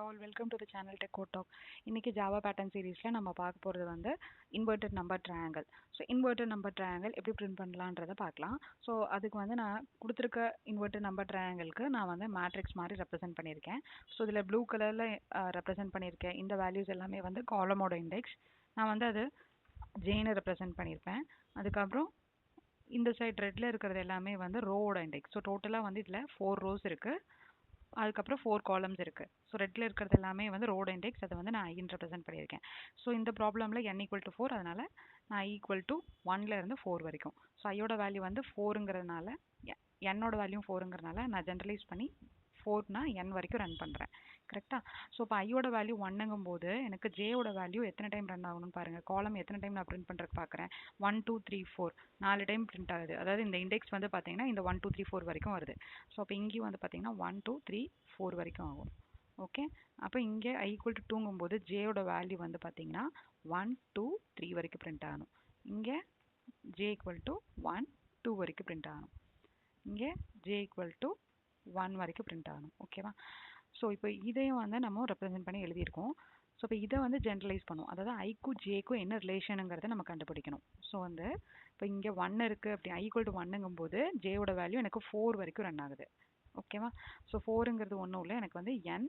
all, welcome to the channel Tech Code Talk. இன்னைக்கு Java pattern சீரீஸ்ல நம்ம பார்க்க போறது வந்து inverted number triangle. So inverted number triangle எப்படி பிரிண்ட் பண்ணலான்றதை பார்க்கலாம். ஸோ அதுக்கு வந்து நான் கொடுத்துருக்க இன்வெர்டட் நம்பர் ட்ரையாங்கிளுக்கு நான் வந்து மேட்ரிக்ஸ் மாதிரி ரெப்ரசென்ட் பண்ணியிருக்கேன். ஸோ இதில் ப்ளூ கலரில் ரெப்ரசென்ட் பண்ணியிருக்கேன். இந்த வேல்யூஸ் எல்லாமே வந்து காலமோட இண்டெக்ஸ். நான் வந்து அது ஜேன்னு ரெப்ரசென்ட் பண்ணியிருப்பேன். அதுக்கப்புறம் இந்த சைட் ரெட்டில் இருக்கிறது எல்லாமே வந்து ரோவோட இண்டெக்ஸ். ஸோ டோட்டலாக வந்து இதில் 4 ரோஸ் இருக்குது. அதுக்கப்புறம் 4 காலம்ஸ் இருக்குது. ஸோ ரெட்டில் இருக்கிறது எல்லாமே வந்து ரோட இண்டெக்ஸ். அதை வந்து நான் ஐன்னு ரெப்ரசென்ட் பண்ணியிருக்கேன். ஸோ இந்த ப்ராப்ளமில் n = 4, அதனால் நான் = 1ல இருந்து 4 வரைக்கும். ஸோ ஐயோட வேல்யூ வந்து 4ங்கிறதுனால என்னோட வேல்யூ 4ங்கிறதுனால நான் ஜென்ரலைஸ் பண்ணி 4னா n வரைக்கும் ரன் பண்ணுறேன். கரெக்டாக? ஸோ இப்போ ஐயோட வேல்யூ 1ங்கும் போது எனக்கு ஜேயோட வேல்யூ எத்தனை டைம் ரன் ஆகணும்னு பாருங்கள். காலம் எத்தனை டைம் நான் பிரிண்ட் பண்ணுறதுக்கு பார்க்குறேன். 1 2 3 4 4 டைம் பிரிண்ட் ஆகுது. அதாவது இந்த இண்டெக்ஸ் வந்து பார்த்தீங்கன்னா இந்த 1 2 3 4 வரைக்கும் வருது. ஸோ அப்போ இங்கேயும் வந்து பார்த்தீங்கன்னா 1 2 3 4 வரைக்கும் ஆகும். ஓகே, அப்போ இங்கே i = 2ங்கும் போது ஜேயோட வேல்யூ வந்து பார்த்தீங்கன்னா 1 2 3 வரைக்கும் பிரிண்ட் ஆகணும். இங்கே j = 1 2 வரைக்கும் பிரிண்ட் ஆகணும். இங்கே j = 1 வரைக்கும் பிரிண்ட் ஆகணும். ஓகேவா? ஸோ இப்போ இதையும் வந்து நம்ம ரெப்ரசென்ட் பண்ணி எழுதியிருக்கோம். ஸோ இப்போ இதை வந்து ஜென்ரலைஸ் பண்ணும். அதாவது ஐக்கும் ஜேக்கும் என்ன ரிலேஷனுங்கிறத நம்ம கண்டுபிடிக்கணும். ஸோ வந்து இப்போ இங்கே 1 இருக்குது, அப்படி i = 1ங்கும் போது ஜேயோட வேல்யூ எனக்கு 4 வரைக்கும் ரன் ஆகுது. ஓகேவா? ஸோ 4ங்கிறது ஒன்றும் இல்லை, எனக்கு வந்து n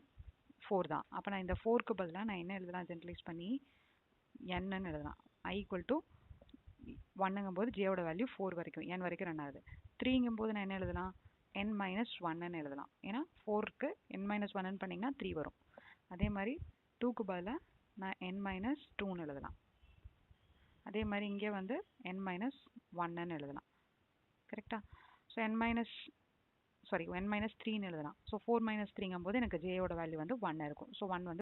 4 தான். அப்போ நான் இந்த 4க்கு பதிலாக நான் என்ன எழுதலாம்? ஜென்ரலைஸ் பண்ணி nன்னு எழுதலாம். i = 1ங்கும் போது ஜேயோட வேல்யூ 4 வரைக்கும் n வரைக்கும் ரன் ஆகுது. 3ங்கும் போது நான் என்ன எழுதலாம்? n - 1ன்னு எழுதலாம். ஏன்னா 4க்கு n - 1ன்னு பண்ணிங்கன்னா 3 வரும். அதே மாதிரி 2க்கு பதிலாக நான் n - 2ன்னு எழுதலாம். அதே மாதிரி இங்கே வந்து n - 1ன்னு எழுதலாம். கரெக்டாக? ஸோ n - 3ன்னு எழுதலாம். ஸோ 4 - 3ங்கும் போது எனக்கு ஜேயோட வேல்யூ வந்து 1 இருக்கும். ஸோ 1 வந்து